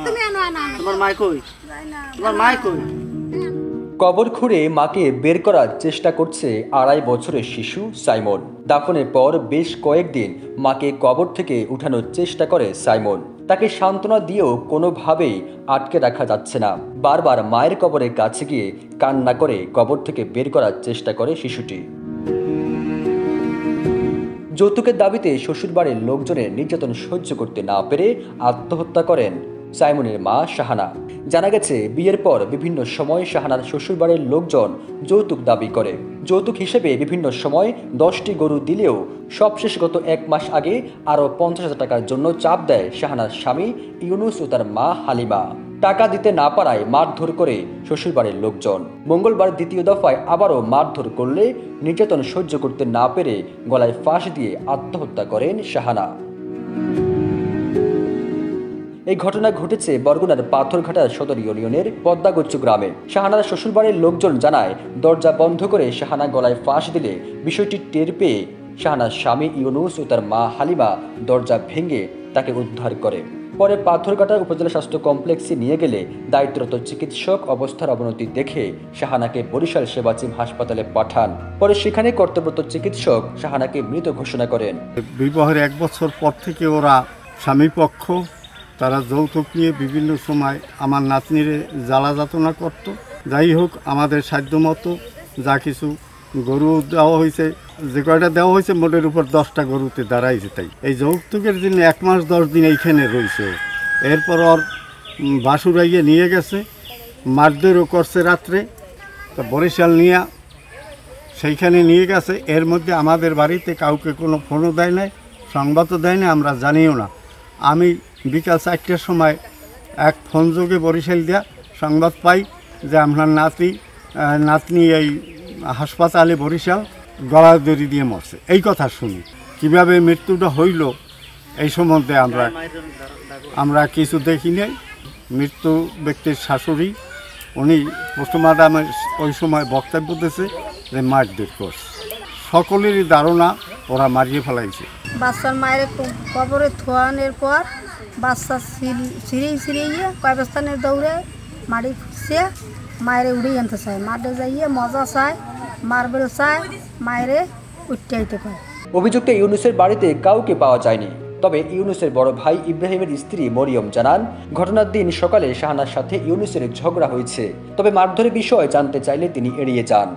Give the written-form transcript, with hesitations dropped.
তুমি আনো আনো আনো। তোমার মা কই? যাই না। তোমার মা কই? কবর খুঁড়ে মাকে বের করার চেষ্টা করছে 2.5 বছরের শিশু সাইমন। দাফনের পর বেশ কয়েকদিন মাকে কবর থেকে উঠানোর চেষ্টা করে সাইমন। তাকে সান্ত্বনা দিয়েও কোনোভাবেই আটকে রাখা যাচ্ছে না। বারবার মায়ের কবরের কাছে গিয়ে কান্না করে কবর থেকে বের করার চেষ্টা করে শিশুটি। যৌতুকের দাবিতে শ্বশুরবাড়ির লোকজনের নির্যাতন সহ্য করতে না পেরে আত্মহত্যা করেন সাইমনের মা শাহানা। জানা গেছে, বিয়ের পর বিভিন্ন সময় শাহানার শ্বশুরবাড়ির লোকজন যৌতুক দাবি করে। যৌতুক হিসেবে বিভিন্ন সময় 10টি গরু দিলেও সবশেষ গত 1 মাস আগে আরও 50,000 টাকার জন্য চাপ দেয় শাহানার স্বামী ইউনুস ও তার মা হালিমা। টাকা দিতে না পারায় মারধর করে শ্বশুরবাড়ির লোকজন। মঙ্গলবার দ্বিতীয় দফায় আবারও মারধর করলে নির্যাতন সহ্য করতে না পেরে গলায় ফাঁস দিয়ে আত্মহত্যা করেন শাহানা। এই ঘটনা ঘটেছে বরগুনার পাথরঘাটা সদর ইউনিয়নের পদ্মাগচ্ছু গ্রামে। শাহানার শ্বশুরবাড়ির লোকজন জানায়, দরজা বন্ধ করে শাহানা গলায় ফাঁস দিলে বিষয়টি টের পেয়ে শাহানার স্বামী ইউনুস ও তার মা হালিমা দরজা ভেঙে তাকে উদ্ধার করে। পরে পাথরঘাটা উপজেলা স্বাস্থ্য কমপ্লেক্সে নিয়ে গেলে দায়িত্বরত চিকিৎসক অবস্থার অবনতি দেখে শাহানাকে বরিশাল সেবাচিম হাসপাতালে পাঠান। পরে সেখানে কর্তব্যরত চিকিৎসক শাহানাকে মৃত ঘোষণা করেন। বিবাহের 1 বছর পর থেকে ওরা স্বামী পক্ষ তারা যৌতুক নিয়ে বিভিন্ন সময় আমার নাতনিরে জ্বালা যাতনা করত। যাই হোক, আমাদের সাধ্যমতো যা কিছু গরু দেওয়া হয়েছে, যে কয়টা দেওয়া হয়েছে মোটের উপর 10টা গরুতে দাঁড়াইছে। তাই এই যৌতুকের জন্য 1 মাস 10 দিন এইখানে রয়েছে। এরপর ওর বাসুরাইয়ে নিয়ে গেছে, মারধরও করছে রাত্রে। তা বরিশাল নিয়ে সেইখানে নিয়ে গেছে। এর মধ্যে আমাদের বাড়িতে কাউকে কোনো ফোনও দেয় নাই, সংবাদও দেয় না, আমরা জানিও না। আমি বিকাল 4টার সময় এক ফোন যোগে বরিশাল দিয়া সংবাদ পাই যে আপনার নাতনি এই হাসপাতালে বরিশাল গলা দড়ি দিয়ে মরছে। এই কথা শুনি। কিভাবে মৃত্যুটা হইল এই সম্বন্ধে আমরা কিছু দেখি নাই। মৃত্যু ব্যক্তির শাশুড়ি উনি পোস্টমর্টমের ওই সময় বক্তব্য দিয়েছে যে মারধর করছে। সকলেরই ধারণা ওরা মারিয়ে ফেলাইছে। বাচ্চার মায়ের কবরে থোয়ানোর পর বাচ্চা ছিঁড়িয়ে কয়বস্থানের দৌড়ে মারি ফুটছে, মায়েরে উড়িয়ে আনতে চায়, মাঠে যাইয়ে মজা চায়, মার্বেল চায়, মায়েরে উঠতে আইতে পারে। অভিযুক্ত ইউনুসের বাড়িতে কাউকে পাওয়া যায়নি। তবে ইউনুসের বড় ভাই ইব্রাহিমের স্ত্রী মরিয়ম জানান, ঘটনার দিন সকালে শাহানার সাথে ইউনুসের ঝগড়া হয়েছে। তবে মারধরের বিষয় জানতে চাইলে তিনি এড়িয়ে যান।